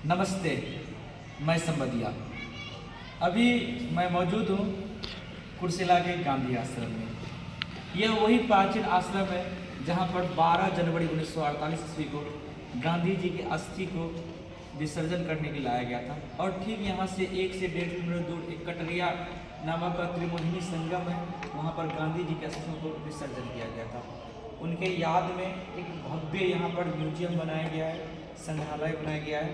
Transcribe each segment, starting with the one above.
नमस्ते, मैं संबदिया। अभी मैं मौजूद हूँ कुर्सेला के गांधी आश्रम में। यह वही प्राचीन आश्रम है जहाँ पर 12 जनवरी 1948 ईस्वी को गांधी जी की अस्थि को विसर्जन करने के लिए लाया गया था। और ठीक यहाँ से 1 से 1.5 किलोमीटर दूर एक कटरिया नामक त्रिमोहिनी संगम है, वहाँ पर गांधी जी के अस्थियों को विसर्जन किया गया था। उनके याद में एक भव्य यहाँ पर म्यूजियम बनाया गया है, संग्रहालय बनाया गया है।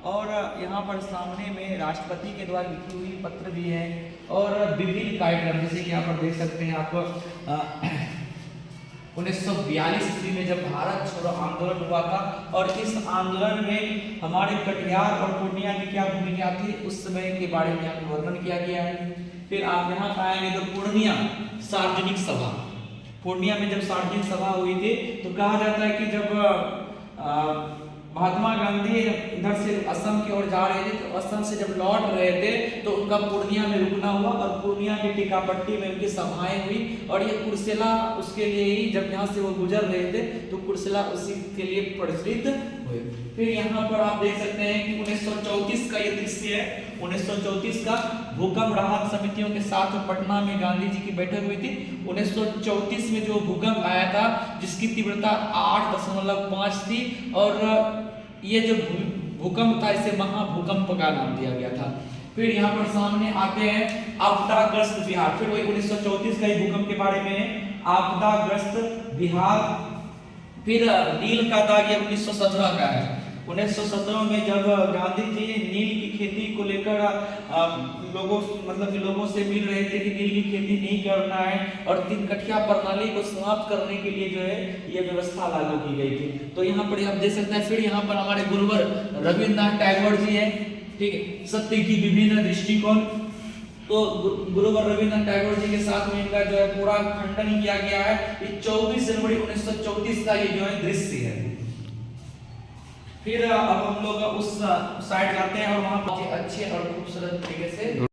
और यहाँ पर सामने में राष्ट्रपति के द्वारा लिखी हुई पत्र भी है और विभिन्न कार्यक्रम, जैसे कि यहाँ पर देख सकते हैं आप 1942 ईस्वी में जब भारत छोड़ो आंदोलन हुआ था और इस आंदोलन में हमारे कटिहार और पूर्णिया की क्या भूमिका थी उस समय के बारे में यहाँ वर्णन किया गया है। फिर आप यहाँ पाएंगे तो पूर्णिया सार्वजनिक सभा, पूर्णिया में जब सार्वजनिक सभा हुई थी तो कहा जाता है कि जब महात्मा गांधी इधर से असम की ओर जा रहे थे तो असम से जब लौट रहे थे तो उनका पूर्णिया में रुकना हुआ और पूर्णिया की टीकापट्टी में उनकी सभाएं हुई। और ये कुर्सेला उसके लिए ही, जब यहाँ से वो गुजर रहे थे तो कुर्सेला उसी के लिए प्रचलित हुए। फिर यहाँ पर आप देख सकते हैं कि 1934 का ये दृश्य है। 1934 का भूकंप राहत समितियों के साथ पटना में गांधी जी की बैठक हुई थी। 1934 में जो भूकंप आया था जिसकी तीव्रता 8.5 थी और ये जो भूकंप था इसे महाभूकंप का नाम दिया गया था। फिर यहाँ पर सामने आते हैं आपदाग्रस्त बिहार। फिर वही 1934 का ही भूकंप के बारे में है, आपदाग्रस्त बिहार। फिर नील का दाग 1917 का है। 1917 में जब गांधी जी नील की खेती को लेकर लोगों से मिल रहे थे कि नील की खेती नहीं करना है और 3 कठिया प्रणाली को समाप्त करने के लिए जो है ये व्यवस्था लागू की गई थी। तो यहाँ पर आप देख सकते हैं। फिर यहाँ पर हमारे गुरुवर रविन्द्रनाथ टैगोर जी हैं, ठीक है, सत्य की विभिन्न दृष्टिकोण। तो गुरुवर रविन्द्रनाथ टैगोर जी के साथ में इनका जो है पूरा खंडन किया गया है। ये 24 जनवरी 1934 का ये जो है दृश्य है। फिर अब हम लोग उस साइड जाते हैं और वहां बहुत अच्छे और खूबसूरत तरीके से